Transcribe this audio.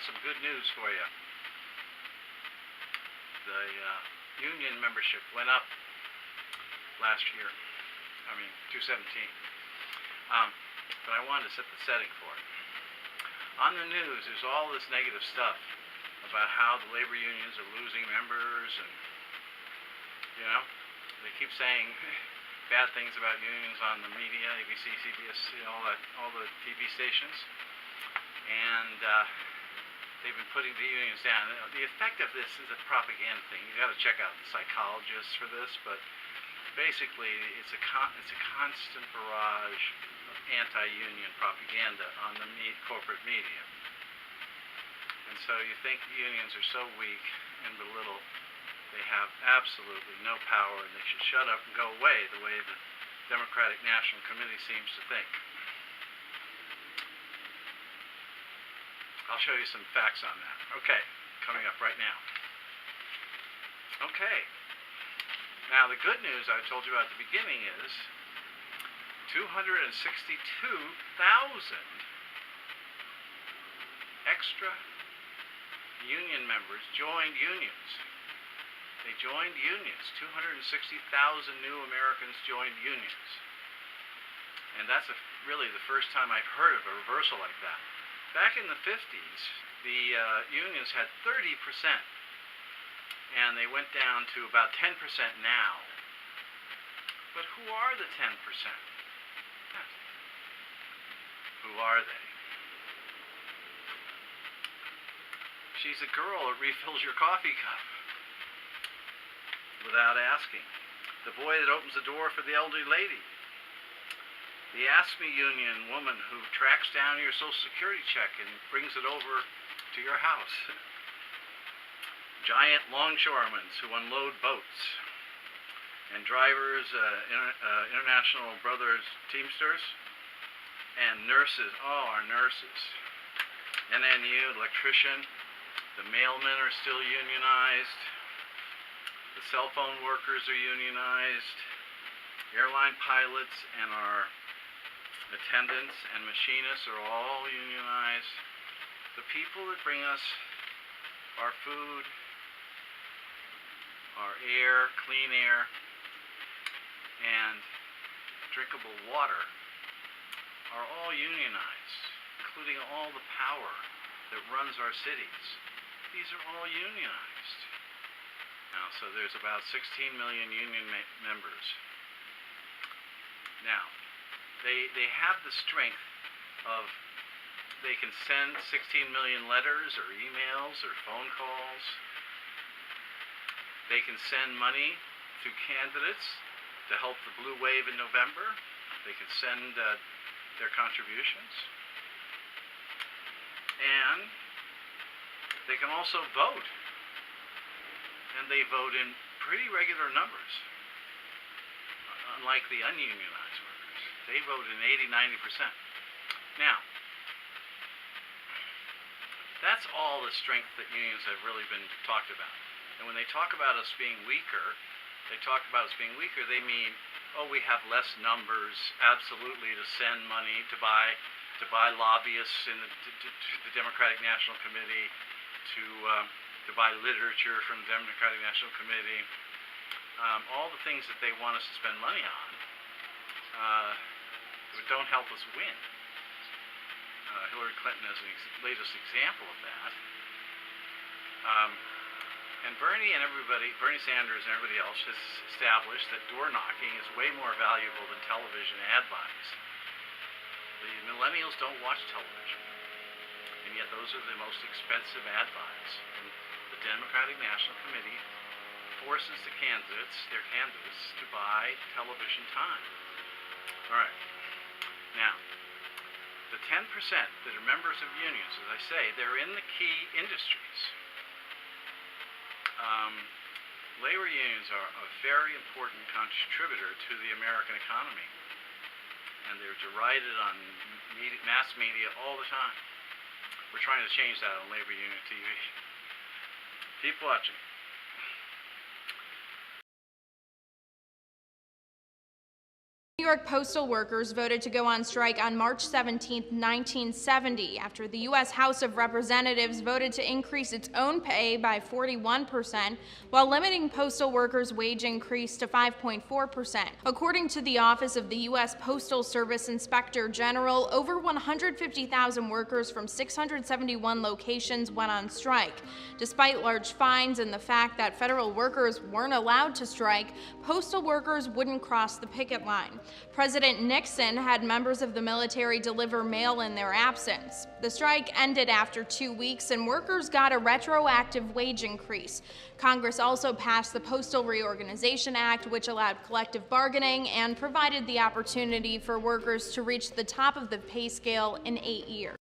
some good news for you. The union membership went up last year. 2017. But I wanted to set the setting for it. On the news, there's all this negative stuff about how the labor unions are losing members, and they keep saying bad things about unions on the media, ABC, CBS, all the TV stations, and they've been putting the unions down. The effect of this is a propaganda thing. You've got to check out the psychologists for this, but basically it's a constant barrage of anti-union propaganda on the corporate media. And so you think the unions are so weak and belittled, they have absolutely no power, and they should shut up and go away, the way the Democratic National Committee seems to think. I'll show you some facts on that. Okay, coming up right now. Okay. Now, the good news I told you about at the beginning is 262,000 extra union members joined unions. They joined unions. 260,000 new Americans joined unions. And that's really the first time I've heard of a reversal like that. Back in the 50s, the unions had 30%. And they went down to about 10% now. But who are the 10%? Who are they? She's a girl that refills your coffee cup without asking. The boy that opens the door for the elderly lady. The AFSCME union woman who tracks down your Social Security check and brings it over to your house. Giant longshoremen who unload boats, and drivers, International Brothers Teamsters, and nurses, our nurses. NNU, electrician, the mailmen are still unionized, the cell phone workers are unionized, airline pilots and our attendants and machinists are all unionized. The people that bring us our food, our air, clean air, and drinkable water are all unionized, including all the power that runs our cities. These are all unionized. Now, so there's about 16 million union members. Now, they have the strength of, they can send 16 million letters or emails or phone calls. They can send money to candidates to help the blue wave in November. They can send their contributions. And they can also vote. And they vote in pretty regular numbers, unlike the ununionized workers. They vote in 80-90%. Now, that's all the strength that unions have really been talked about. And when they talk about us being weaker, they mean, oh, we have less numbers, absolutely, to send money, to buy lobbyists in the Democratic National Committee, to buy literature from the Democratic National Committee, all the things that they want us to spend money on, don't help us win. Hillary Clinton is the latest example of that. And Bernie Sanders and everybody else has established that door knocking is way more valuable than television ad buys. The millennials don't watch television, and yet those are the most expensive ad buys. And the Democratic National Committee forces their candidates to buy television time. All right. Now, the 10% that are members of unions, as I say, they're in the key industries. Labor unions are a very important contributor to the American economy, and they're derided on mass media all the time. We're trying to change that on Labor Union TV. Keep watching. York postal workers voted to go on strike on March 17, 1970, after the U.S. House of Representatives voted to increase its own pay by 41%, while limiting postal workers' wage increase to 5.4%. According to the Office of the U.S. Postal Service Inspector General, over 150,000 workers from 671 locations went on strike. Despite large fines and the fact that federal workers weren't allowed to strike, postal workers wouldn't cross the picket line. President Nixon had members of the military deliver mail in their absence. The strike ended after 2 weeks, and workers got a retroactive wage increase. Congress also passed the Postal Reorganization Act, which allowed collective bargaining and provided the opportunity for workers to reach the top of the pay scale in 8 years.